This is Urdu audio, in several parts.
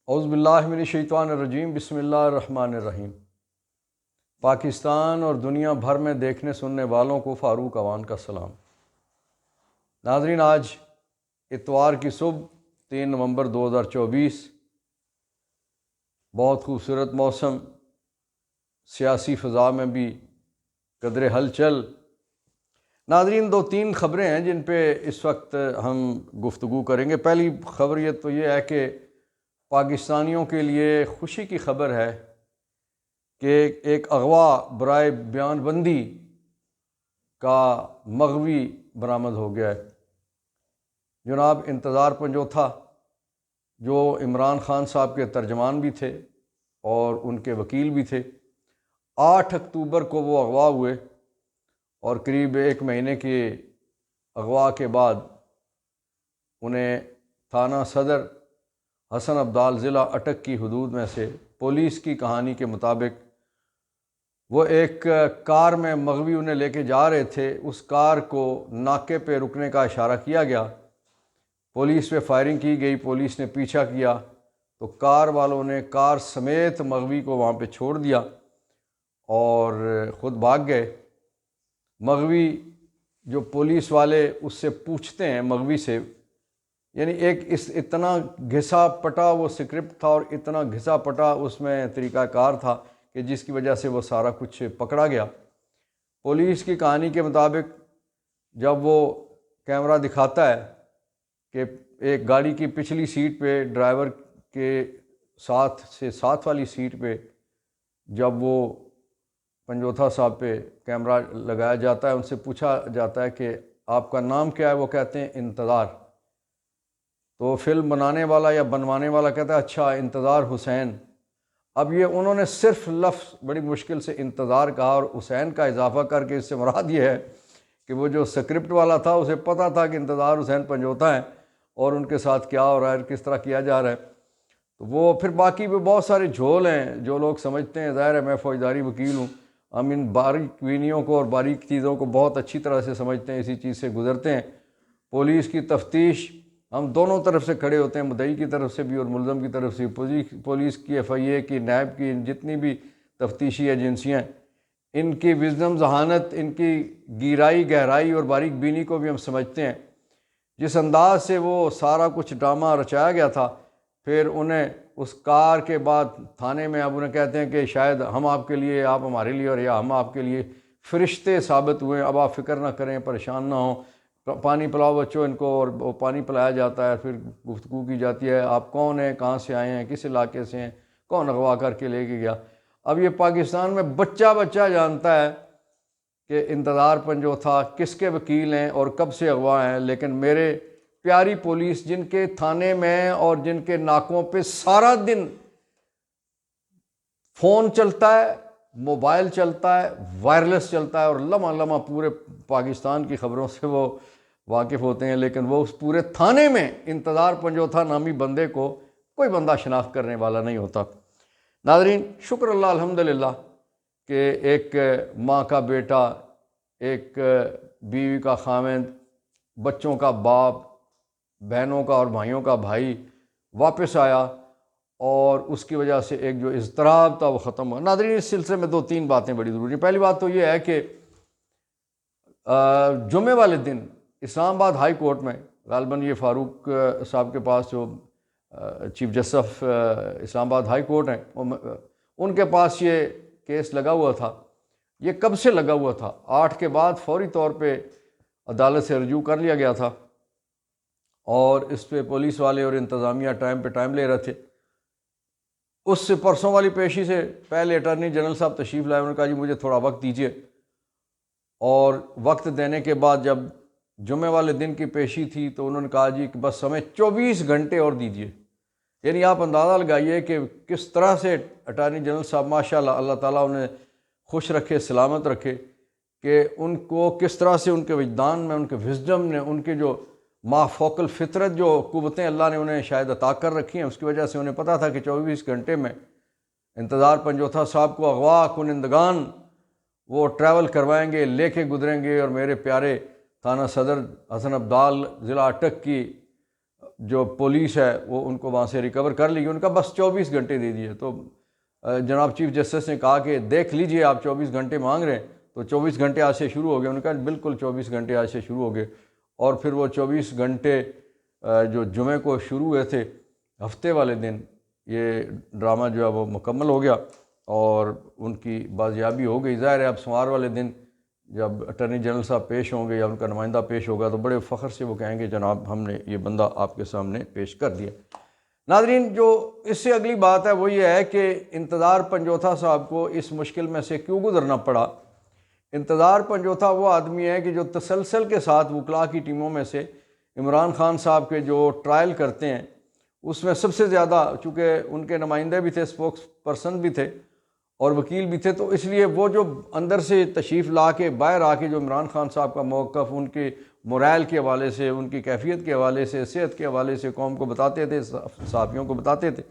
اعوذ باللہ من الشیطان الرجیم، بسم اللہ الرحمن الرحیم۔ پاکستان اور دنیا بھر میں دیکھنے سننے والوں کو فاروق اوان کا سلام۔ ناظرین، آج اتوار کی صبح 3 نومبر 2024، بہت خوبصورت موسم، سیاسی فضا میں بھی قدر ہلچل۔ ناظرین، 2-3 خبریں ہیں جن پہ اس وقت ہم گفتگو کریں گے۔ پہلی خبر تو یہ ہے کہ پاکستانیوں کے لیے خوشی کی خبر ہے کہ ایک اغوا برائے بیان بندی کا مغوی برآمد ہو گیا ہے۔ جناب انتظار پنجوتھا، جو عمران خان صاحب کے ترجمان بھی تھے اور ان کے وکیل بھی تھے، 8 اکتوبر کو وہ اغوا ہوئے اور قریب 1 مہینے کے اغوا کے بعد انہیں تھانہ صدر حسن ابدال ضلع اٹک کی حدود میں سے پولیس کی کہانی کے مطابق وہ ایک کار میں مغوی انہیں لے کے جا رہے تھے۔ اس کار کو ناکے پہ رکنے کا اشارہ کیا گیا، پولیس پہ فائرنگ کی گئی، پولیس نے پیچھا کیا تو کار والوں نے کار سمیت مغوی کو وہاں پہ چھوڑ دیا اور خود بھاگ گئے۔ مغوی جو پولیس والے اس سے پوچھتے ہیں مغوی سے، یعنی اتنا گھسا پٹا وہ سکرپٹ تھا اور اتنا گھسا پٹا اس میں طریقہ کار تھا کہ جس کی وجہ سے وہ سارا کچھ پکڑا گیا۔ پولیس کی کہانی کے مطابق جب وہ کیمرہ دکھاتا ہے کہ ایک گاڑی کی پچھلی سیٹ پہ ڈرائیور کے ساتھ والی سیٹ پہ جب وہ پنجوتھا صاحب پہ کیمرہ لگایا جاتا ہے، ان سے پوچھا جاتا ہے کہ آپ کا نام کیا ہے؟ وہ کہتے ہیں انتظار۔ تو فلم بنانے والا یا بنوانے والا کہتا ہے اچھا انتظار حسین۔ اب یہ انہوں نے صرف لفظ بڑی مشکل سے انتظار کہا اور حسین کا اضافہ کر کے اس سے مراد یہ ہے کہ وہ جو سکرپٹ والا تھا اسے پتہ تھا کہ انتظار حسین پنجوتھا ہیں اور ان کے ساتھ کیا ہو رہا ہے، کس طرح کیا جا رہا ہے۔ تو وہ پھر باقی بھی بہت سارے جھول ہیں جو لوگ سمجھتے ہیں۔ ظاہر ہے میں فوجداری وکیل ہوں، ہم ان باریک بینیوں کو اور باریک چیزوں کو بہت اچھی طرح سے سمجھتے ہیں، اسی چیز سے گزرتے ہیں۔ پولیس کی تفتیش ہم دونوں طرف سے کھڑے ہوتے ہیں، مدعی کی طرف سے بھی اور ملزم کی طرف سے۔ پولیس کی FIA کی، نیب کی، جتنی بھی تفتیشی ایجنسیاں، ان کی وزڈم، ذہانت، ان کی گہرائی اور باریک بینی کو بھی ہم سمجھتے ہیں۔ جس انداز سے وہ سارا کچھ ڈرامہ رچایا گیا تھا، پھر انہیں اس کار کے بعد تھانے میں اب انہیں کہتے ہیں کہ شاید ہم آپ کے لیے، آپ ہمارے لیے، اور یا ہم آپ کے لیے فرشتے ثابت ہوئے، اب آپ فکر نہ کریں، پریشان نہ ہوں، پانی پلاؤ بچوں ان کو، اور وہ پانی پلایا جاتا ہے۔ پھر گفتگو کی جاتی ہے آپ کون ہیں، کہاں سے آئے ہیں، کس علاقے سے ہیں، کون اغوا کر کے لے کے گیا۔ اب یہ پاکستان میں بچہ جانتا ہے کہ انتظار پنجوتھا کس کے وکیل ہیں اور کب سے اغوا ہیں، لیکن میرے پیاری پولیس جن کے تھانے میں اور جن کے ناکوں پہ سارا دن فون چلتا ہے، موبائل چلتا ہے، وائرلیس چلتا ہے اور لمحہ پورے پاکستان کی خبروں سے وہ واقف ہوتے ہیں، لیکن وہ اس پورے تھانے میں انتظار پنجوتھا نامی بندے کو کوئی بندہ شناخت کرنے والا نہیں ہوتا۔ ناظرین، شکر اللہ الحمدللہ کہ ایک ماں کا بیٹا، ایک بیوی کا خاوند، بچوں کا باپ، بہنوں کا اور بھائیوں کا بھائی واپس آیا اور اس کی وجہ سے ایک جو اضطراب تھا وہ ختم ہوا۔ ناظرین، اس سلسلے میں 2-3 باتیں بڑی ضروری ہیں۔ پہلی بات تو یہ ہے کہ جمعے والے دن اسلام آباد ہائی کورٹ میں، غالباً یہ فاروق صاحب کے پاس جو چیف جسٹس آف اسلام آباد ہائی کورٹ ہیں، ان کے پاس یہ کیس لگا ہوا تھا۔ یہ کب سے لگا ہوا تھا؟ 8 کے بعد فوری طور پہ عدالت سے رجوع کر لیا گیا تھا اور اس پہ پولیس والے اور انتظامیہ ٹائم پہ ٹائم لے رہے تھے۔ اس سے پرسوں والی پیشی سے پہلے اٹارنی جنرل صاحب تشریف لائے، انہوں نے کہا جی مجھے تھوڑا وقت دیجیے، اور وقت دینے کے بعد جب جمعے والے دن کی پیشی تھی تو انہوں نے کہا جی کہ بس ہمیں 24 گھنٹے اور دیجیے۔ یعنی آپ اندازہ لگائیے کہ کس طرح سے اٹارنی جنرل صاحب ماشاءاللہ، اللہ تعالیٰ انہیں خوش رکھے، سلامت رکھے، کہ ان کو کس طرح سے ان کے وجدان میں، ان کے وزڈم نے، ان کے جو مافوق الفطرت جو قوتیں اللہ نے انہیں شاید عطا کر رکھی ہیں، اس کی وجہ سے انہیں پتہ تھا کہ 24 گھنٹے میں انتظار پنجوتھا صاحب کو اغوا کنندگان وہ ٹریول کروائیں گے، لے کے گزریں گے، اور میرے پیارے تھانہ صدر حسن ابدال ضلع اٹک کی جو پولیس ہے وہ ان کو وہاں سے ریکور کر لی، ان کا بس 24 گھنٹے دے دیے۔ تو جناب چیف جسٹس نے کہا کہ دیکھ لیجئے آپ 24 گھنٹے مانگ رہے ہیں تو 24 گھنٹے آج سے شروع ہو گئے۔ انہوں نے کہا بالکل 24 گھنٹے آج سے شروع ہو گئے، اور پھر وہ 24 گھنٹے جو جمعے کو شروع ہوئے تھے ہفتے والے دن، یہ ڈرامہ جو ہے وہ مکمل ہو گیا اور ان کی بازیابی ہو گئی۔ ظاہر ہے اب سوموار والے دن جب اٹارنی جنرل صاحب پیش ہوں گے یا ان کا نمائندہ پیش ہوگا تو بڑے فخر سے وہ کہیں گے جناب ہم نے یہ بندہ آپ کے سامنے پیش کر دیا۔ ناظرین، جو اس سے اگلی بات ہے وہ یہ ہے کہ انتظار پنجوتھا صاحب کو اس مشکل میں سے کیوں گزرنا پڑا۔ انتظار پنجوتھا وہ آدمی ہے کہ جو تسلسل کے ساتھ وکلاء کی ٹیموں میں سے عمران خان صاحب کے جو ٹرائل کرتے ہیں اس میں سب سے زیادہ، چونکہ ان کے نمائندے بھی تھے، اسپوکس پرسن بھی تھے اور وکیل بھی تھے، تو اس لیے وہ جو اندر سے تشریف لا کے باہر آ کے جو عمران خان صاحب کا موقف ان کے مورائل کے حوالے سے، ان کی کیفیت کے حوالے سے، صحت کے حوالے سے قوم کو بتاتے تھے، صحافیوں کو بتاتے تھے،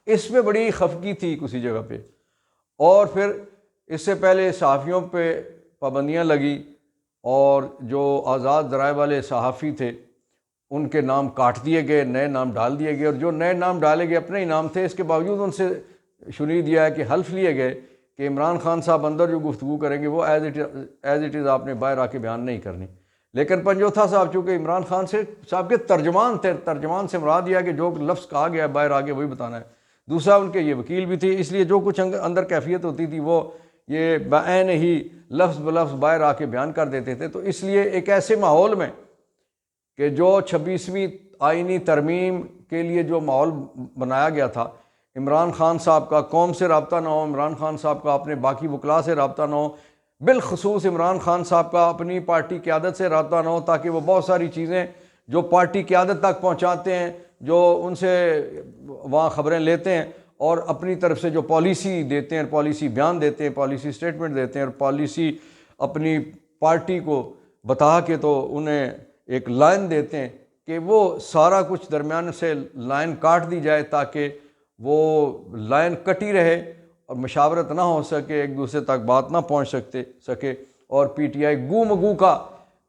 اس میں بڑی خفگی تھی کسی جگہ پہ۔ اور پھر اس سے پہلے صحافیوں پہ پابندیاں لگی اور جو آزاد ذرائع والے صحافی تھے ان کے نام کاٹ دیے گئے، نئے نام ڈال دیے گئے، اور جو نئے نام ڈالے گئے اپنے ہی نام تھے، اس کے باوجود ان سے شنید دیا ہے کہ حلف لیے گئے کہ عمران خان صاحب اندر جو گفتگو کریں گے وہ ایز اٹ از آپ نے باہر آ کے بیان نہیں کرنی۔ لیکن پنجوتھا صاحب چونکہ عمران خان صاحب کے ترجمان تھے، ترجمان سے مراد دیا کہ جو لفظ کہا گیا ہے باہر آ کے وہی بتانا ہے۔ دوسرا ان کے یہ وکیل بھی تھی، اس لیے جو کچھ اندر کیفیت ہوتی تھی وہ یہ بعین ہی لفظ بلفظ باہر آ کے بیان کر دیتے تھے۔ تو اس لیے ایک ایسے ماحول میں کہ جو 26ویں آئینی ترمیم کے لیے جو ماحول بنایا گیا تھا، عمران خان صاحب کا قوم سے رابطہ نہ ہو، عمران خان صاحب کا اپنے باقی وکلاء سے رابطہ نہ ہو، بالخصوص عمران خان صاحب کا اپنی پارٹی قیادت سے رابطہ نہ ہو، تاکہ وہ بہت ساری چیزیں جو پارٹی قیادت تک پہنچاتے ہیں، جو ان سے وہاں خبریں لیتے ہیں اور اپنی طرف سے جو پالیسی دیتے ہیں، پالیسی بیان دیتے ہیں، پالیسی سٹیٹمنٹ دیتے ہیں اور پالیسی اپنی پارٹی کو بتا کے تو انہیں ایک لائن دیتے ہیں کہ وہ سارا کچھ درمیان سے لائن کاٹ دی جائے تاکہ وہ لائن کٹی رہے اور مشاورت نہ ہو سکے، ایک دوسرے تک بات نہ پہنچ سکے اور پی ٹی آئی گو مگو کا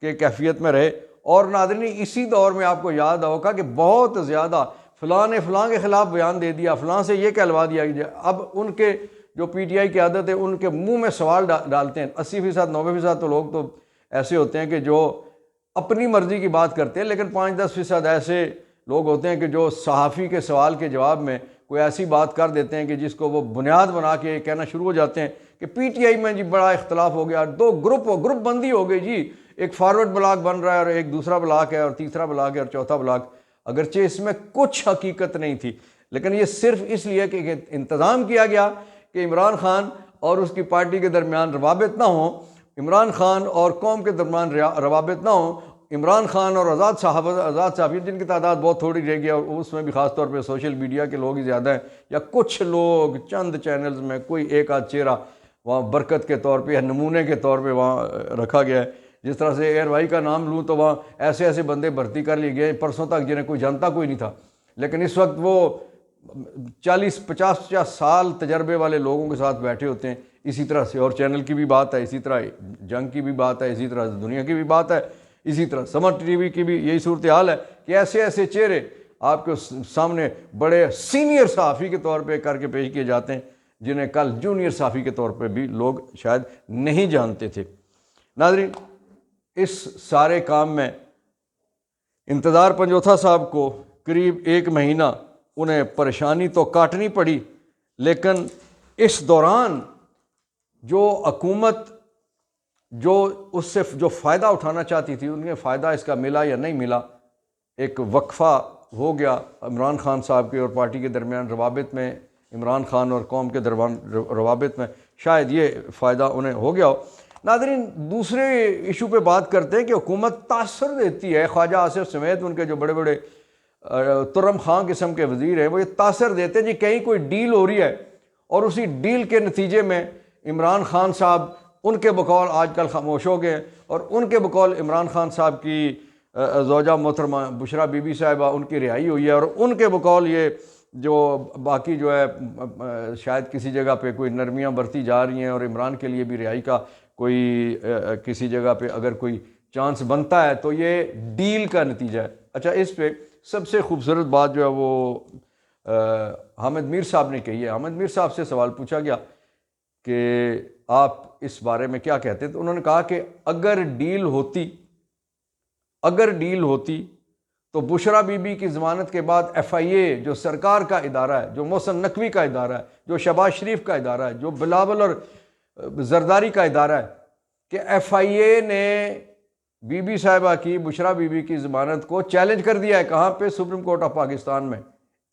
کے کیفیت میں رہے۔ اور ناظرین، اسی دور میں آپ کو یاد ہوگا کہ بہت زیادہ فلاں نے فلاں کے خلاف بیان دے دیا، فلاں سے یہ کہلوا دیا کہ اب ان کے جو پی ٹی آئی کی عادت ہے ان کے منہ میں سوال ڈالتے ہیں۔ 80% 90% تو لوگ تو ایسے ہوتے ہیں کہ جو اپنی مرضی کی بات کرتے ہیں، لیکن 5-10% ایسے لوگ ہوتے ہیں کہ جو صحافی کے سوال کے جواب میں کوئی ایسی بات کر دیتے ہیں کہ جس کو وہ بنیاد بنا کے کہنا شروع ہو جاتے ہیں کہ پی ٹی آئی میں جی بڑا اختلاف ہو گیا، دو گروپ بندی ہو گئی جی، ایک فارورڈ بلاک بن رہا ہے اور ایک دوسرا بلاک ہے اور تیسرا بلاک ہے اور چوتھا بلاک، اگرچہ اس میں کچھ حقیقت نہیں تھی، لیکن یہ صرف اس لیے کہ انتظام کیا گیا کہ عمران خان اور اس کی پارٹی کے درمیان روابط نہ ہوں، عمران خان اور قوم کے درمیان روابط نہ ہوں، عمران خان اور آزاد صحافی جن کی تعداد بہت تھوڑی رہ گئی اور اس میں بھی خاص طور پہ سوشل میڈیا کے لوگ ہی زیادہ ہیں، یا کچھ لوگ چند چینلز میں کوئی ایک آدھ چہرہ وہاں برکت کے طور پہ یا نمونے کے طور پہ وہاں رکھا گیا ہے۔ جس طرح سے ایئر وائی کا نام لوں تو وہاں ایسے بندے بھرتی کر لیے گئے پرسوں تک جنہیں کوئی جانتا کوئی نہیں تھا، لیکن اس وقت وہ 40-50 سال تجربے والے لوگوں کے ساتھ بیٹھے ہوتے ہیں۔ اسی طرح سے اور چینل کی بھی بات ہے، اسی طرح جنگ کی بھی بات ہے، اسی طرح دنیا کی بھی بات ہے، اسی طرح سمر ٹی وی کی بھی یہی صورتحال ہے کہ ایسے چہرے آپ کے سامنے بڑے سینئر صحافی کے طور پہ کر کے پیش کیے جاتے ہیں جنہیں کل جونیئر صحافی کے طور پہ بھی لوگ شاید نہیں جانتے تھے۔ ناظرین، اس سارے کام میں انتظار پنجوتھا صاحب کو قریب 1 مہینہ انہیں پریشانی تو کاٹنی پڑی، لیکن اس دوران جو حکومت جو اس سے جو فائدہ اٹھانا چاہتی تھی انہیں فائدہ اس کا ملا یا نہیں ملا، ایک وقفہ ہو گیا عمران خان صاحب کے اور پارٹی کے درمیان روابط میں، عمران خان اور قوم کے درمیان روابط میں شاید یہ فائدہ انہیں ہو گیا ہو۔ ناظرین، دوسرے ایشو پہ بات کرتے ہیں کہ حکومت تاثر دیتی ہے، خواجہ آصف سمیت ان کے جو بڑے بڑے ترم خان قسم کے وزیر ہیں وہ یہ تاثر دیتے ہیں جی کہیں کوئی ڈیل ہو رہی ہے اور اسی ڈیل کے نتیجے میں عمران خان صاحب ان کے بقول آج کل خاموش ہو گئے اور ان کے بقول عمران خان صاحب کی زوجہ محترمہ بشرا بی بی صاحبہ ان کی رہائی ہوئی ہے اور ان کے بقول یہ جو باقی جو ہے شاید کسی جگہ پہ کوئی نرمیاں برتی جا رہی ہیں اور عمران کے لیے بھی رہائی کا کوئی کسی جگہ پہ اگر کوئی چانس بنتا ہے تو یہ ڈیل کا نتیجہ ہے۔ اچھا، اس پہ سب سے خوبصورت بات جو ہے وہ حامد میر صاحب نے کہی ہے. حامد میر صاحب سے سوال پوچھا گیا کہ آپ اس بارے میں کیا کہتے ہیں، تو انہوں نے کہا کہ اگر ڈیل ہوتی تو بشرا بی بی کی ضمانت کے بعد ایف آئی اے جو سرکار کا ادارہ ہے، جو محسن نقوی کا ادارہ ہے، جو شہباز شریف کا ادارہ ہے، جو بلاول اور زرداری کا ادارہ ہے، کہ ایف آئی اے نے بی بی صاحبہ کی، بشرا بی بی کی ضمانت کو چیلنج کر دیا ہے. کہاں پہ؟ سپریم کورٹ آف پاکستان میں.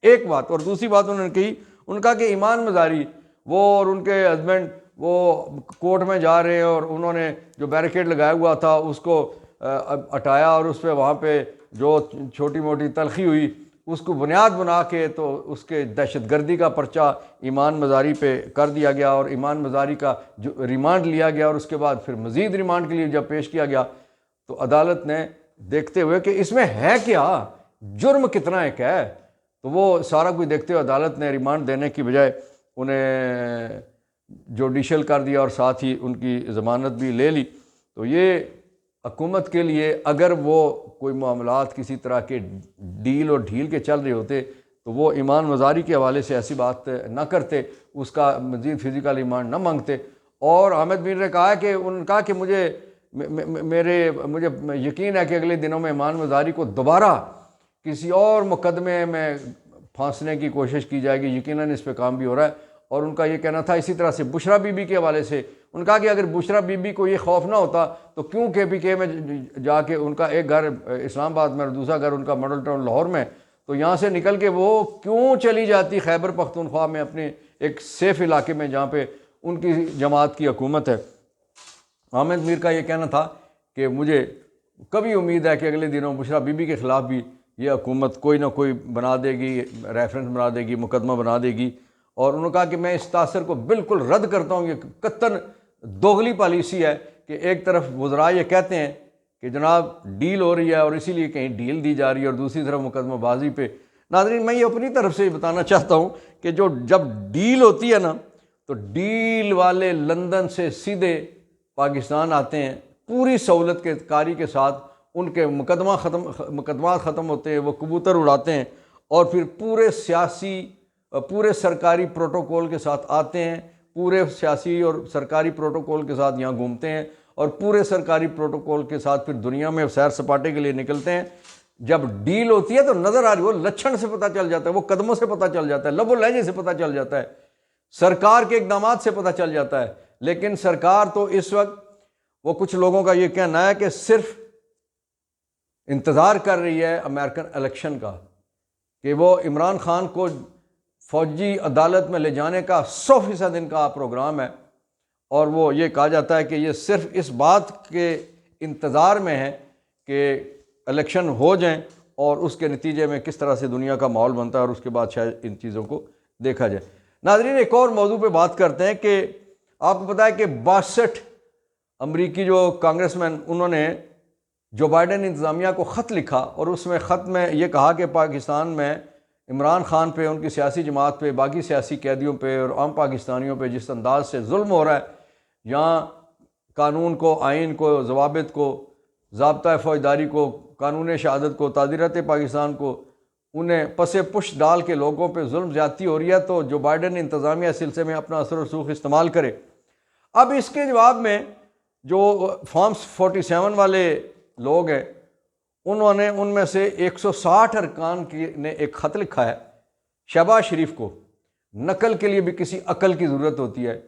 ایک بات. اور دوسری بات انہوں نے کہی، ان نے کہا کہ ایمان مزاری وہ اور ان کے ہسبینڈ وہ کورٹ میں جا رہے ہیں اور انہوں نے جو بیریکیڈ لگایا ہوا تھا اس کو ہٹایا اور اس پہ وہاں پہ جو چھوٹی موٹی تلخی ہوئی اس کو بنیاد بنا کے تو اس کے دہشت گردی کا پرچہ ایمان مزاری پہ کر دیا گیا اور ایمان مزاری کا جو ریمانڈ لیا گیا اور اس کے بعد پھر مزید ریمانڈ کے لیے جب پیش کیا گیا تو عدالت نے دیکھتے ہوئے کہ اس میں ہے کیا، جرم کتنا ایک ہے، تو وہ سارا کچھ دیکھتے ہوئے عدالت نے ریمانڈ دینے کی بجائے انہیں جوڈیشل کر دیا اور ساتھ ہی ان کی ضمانت بھی لے لی. تو یہ حکومت کے لیے اگر وہ کوئی معاملات کسی طرح کے ڈیل اور ڈھیل کے چل رہے ہوتے تو وہ ایمان مزاری کے حوالے سے ایسی بات نہ کرتے، اس کا مزید فزیکل ریمانڈ نہ مانگتے. اور حامد میر نے کہا کہ انہوں نے کہا کہ مجھے یقین ہے کہ اگلے دنوں میں ایمان مزاری کو دوبارہ کسی اور مقدمے میں پھانسنے کی کوشش کی جائے گی، یقیناً اس پہ کام بھی ہو رہا ہے. اور ان کا یہ کہنا تھا اسی طرح سے بشرا بی بی کے حوالے سے، ان کا کہ اگر بشرا بی بی کو یہ خوف نہ ہوتا تو کیوں کے پی کے میں جا کے، ان کا ایک گھر اسلام آباد میں اور دوسرا گھر ان کا ماڈل ٹاؤن لاہور میں، تو یہاں سے نکل کے وہ کیوں چلی جاتی خیبر پختونخوا میں اپنے ایک سیف علاقے میں جہاں پہ ان کی جماعت کی حکومت ہے. حامد میر کا یہ کہنا تھا کہ مجھے کبھی امید ہے کہ اگلے دنوں بشرا بی بی کے خلاف بھی یہ حکومت کوئی نہ کوئی بنا دے گی، ریفرنس بنا دے گی، مقدمہ بنا دے گی. اور انہوں نے کہا کہ میں اس تاثر کو بالکل رد کرتا ہوں، یہ قطعاً دوغلی پالیسی ہے کہ ایک طرف وزراء یہ کہتے ہیں کہ جناب ڈیل ہو رہی ہے اور اسی لیے کہیں ڈیل دی جا رہی ہے اور دوسری طرف مقدمہ بازی پہ. ناظرین میں یہ اپنی طرف سے بتانا چاہتا ہوں کہ جب ڈیل ہوتی ہے نا تو ڈیل والے لندن سے سیدھے پاکستان آتے ہیں پوری سہولت کے کاری کے ساتھ، ان کے مقدمات ختم ہوتے ہیں، وہ کبوتر اڑاتے ہیں اور پھر پورے سرکاری پروٹوکول کے ساتھ آتے ہیں، پورے سیاسی اور سرکاری پروٹوکول کے ساتھ یہاں گھومتے ہیں اور پورے سرکاری پروٹوکول کے ساتھ پھر دنیا میں سیر سپاٹے کے لیے نکلتے ہیں. جب ڈیل ہوتی ہے تو نظر آ رہی، وہ لچھن سے پتہ چل جاتا ہے، وہ قدموں سے پتہ چل جاتا ہے، لب و لہجے سے پتہ چل جاتا ہے، سرکار کے اقدامات سے پتہ چل جاتا ہے. لیکن سرکار تو اس وقت، وہ کچھ لوگوں کا یہ کہنا ہے کہ صرف انتظار کر رہی ہے امریکن الیکشن کا، کہ وہ عمران خان کو فوجی عدالت میں لے جانے کا 100% ان کا پروگرام ہے. اور وہ یہ کہا جاتا ہے کہ یہ صرف اس بات کے انتظار میں ہے کہ الیکشن ہو جائیں اور اس کے نتیجے میں کس طرح سے دنیا کا ماحول بنتا ہے اور اس کے بعد شاید ان چیزوں کو دیکھا جائے. ناظرین ایک اور موضوع پہ بات کرتے ہیں کہ آپ کو پتہ ہے کہ 62 امریکی جو کانگریس مین، انہوں نے جو بائیڈن انتظامیہ کو خط لکھا اور اس میں خط میں یہ کہا کہ پاکستان میں عمران خان پہ، ان کی سیاسی جماعت پہ، باقی سیاسی قیدیوں پہ اور عام پاکستانیوں پہ جس انداز سے ظلم ہو رہا ہے، یہاں قانون کو، آئین کو، ضوابط کو، ضابطۂ فوجداری کو، قانون شہادت کو، تعزیرات پاکستان کو، انہیں پس پش ڈال کے لوگوں پہ ظلم زیادتی ہو رہی ہے، تو جو بائیڈن انتظامیہ اس سلسلے میں اپنا اثر و رسوخ استعمال کرے. اب اس کے جواب میں جو فارم 47 والے لوگ ہیں، انہوں نے ان میں سے 160 ارکان نے ایک خط لکھا ہے شہباز شریف کو. نقل کے لیے بھی کسی عقل کی ضرورت ہوتی ہے.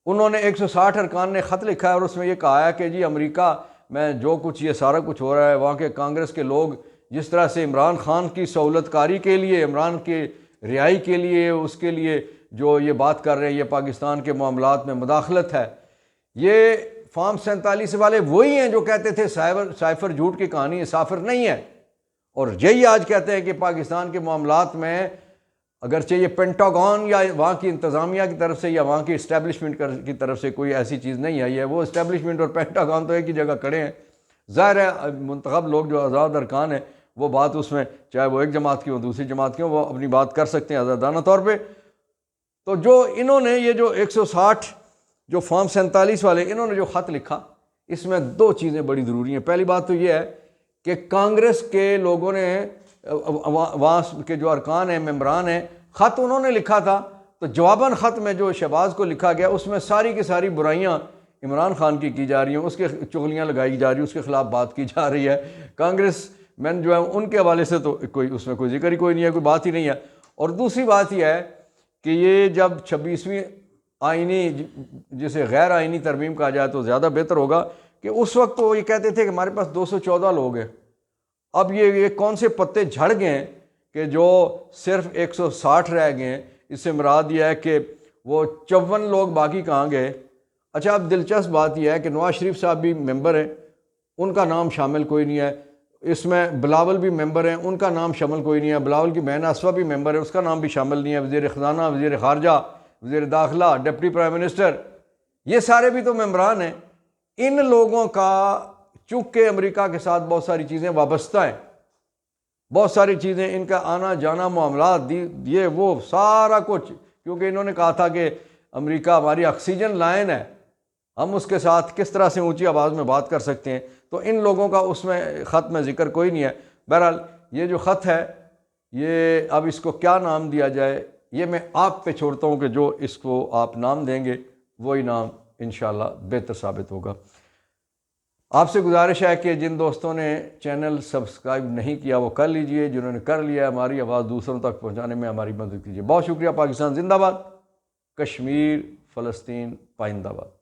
انہوں نے 160 ارکان نے خط لکھا ہے اور اس میں یہ کہا ہے کہ جی امریکہ میں جو کچھ یہ سارا کچھ ہو رہا ہے، وہاں کے کانگریس کے لوگ جس طرح سے عمران خان کی سہولت کاری کے لیے، عمران کے رہائی کے لیے، اس کے لیے جو یہ بات کر رہے ہیں، یہ پاکستان کے معاملات میں مداخلت ہے. یہ فارم 47 والے وہی ہیں جو کہتے تھے سائفر جھوٹ کی کہانی ہے، سافر نہیں ہے، اور یہی آج کہتے ہیں کہ پاکستان کے معاملات میں اگرچہ یہ پینٹاگون یا وہاں کی انتظامیہ کی طرف سے یا وہاں کی اسٹیبلشمنٹ کی طرف سے کوئی ایسی چیز نہیں آئی ہے. وہ اسٹیبلشمنٹ اور پینٹاگون تو ایک ہی جگہ کھڑے ہیں. ظاہر ہے منتخب لوگ جو آزاد ارکان ہیں وہ بات اس میں، چاہے وہ ایک جماعت کی ہو دوسری جماعت کی ہو، وہ اپنی بات کر سکتے ہیں آزادانہ طور پہ. تو جو انہوں نے یہ جو 160 جو فارم 47 والے انہوں نے جو خط لکھا، اس میں دو چیزیں بڑی ضروری ہیں. پہلی بات تو یہ ہے کہ کانگریس کے لوگوں نے وہاں کے جو ارکان ہیں، ممبران ہیں، خط انہوں نے لکھا تھا، تو جواباً خط میں جو شہباز کو لکھا گیا اس میں ساری کی ساری برائیاں عمران خان کی جا رہی ہیں، اس کے چغلیاں لگائی جا رہی ہیں، اس کے خلاف بات کی جا رہی ہے۔ کانگریس مین جو ہے ان کے حوالے سے تو کوئی اس میں کوئی ذکر ہی کوئی نہیں ہے، کوئی بات ہی نہیں ہے۔ اور دوسری بات یہ ہے کہ یہ جب 26ویں آئینی، جسے غیر آئینی ترمیم کہا جائے تو زیادہ بہتر ہوگا، کہ اس وقت وہ یہ کہتے تھے کہ ہمارے پاس 214 لوگ ہیں، اب یہ کون سے پتے جھڑ گئے ہیں کہ جو صرف 160 رہ گئے ہیں۔ اس سے مراد یہ ہے کہ وہ 54 لوگ باقی کہاں گئے۔ اچھا، اب دلچسپ بات یہ ہے کہ نواز شریف صاحب بھی ممبر ہیں، ان کا نام شامل کوئی نہیں ہے۔ اس میں بلاول بھی ممبر ہیں، ان کا نام شامل کوئی نہیں ہے۔ بلاول کی بہن اسفا بھی ممبر ہے، اس کا نام بھی شامل نہیں ہے۔ وزیر خزانہ، وزیر خارجہ، وزیر داخلہ، ڈپٹی پرائم منسٹر، یہ سارے بھی تو ممبران ہیں۔ ان لوگوں کا چونکہ امریکہ کے ساتھ بہت ساری چیزیں وابستہ ہیں، بہت ساری چیزیں، ان کا آنا جانا، معاملات، یہ وہ سارا کچھ، کیونکہ انہوں نے کہا تھا کہ امریکہ ہماری آکسیجن لائن ہے، ہم اس کے ساتھ کس طرح سے اونچی آواز میں بات کر سکتے ہیں، تو ان لوگوں کا اس میں خط میں ذکر کوئی نہیں ہے۔ بہرحال یہ جو خط ہے، یہ اب اس کو کیا نام دیا جائے، یہ میں آپ پہ چھوڑتا ہوں کہ جو اس کو آپ نام دیں گے وہی نام انشاءاللہ بہتر ثابت ہوگا۔ آپ سے گزارش ہے کہ جن دوستوں نے چینل سبسکرائب نہیں کیا وہ کر لیجئے، جنہوں نے کر لیا ہماری آواز دوسروں تک پہنچانے میں ہماری مدد کیجیے۔ بہت شکریہ۔ پاکستان زندہ باد، کشمیر، فلسطین پائندہ باد۔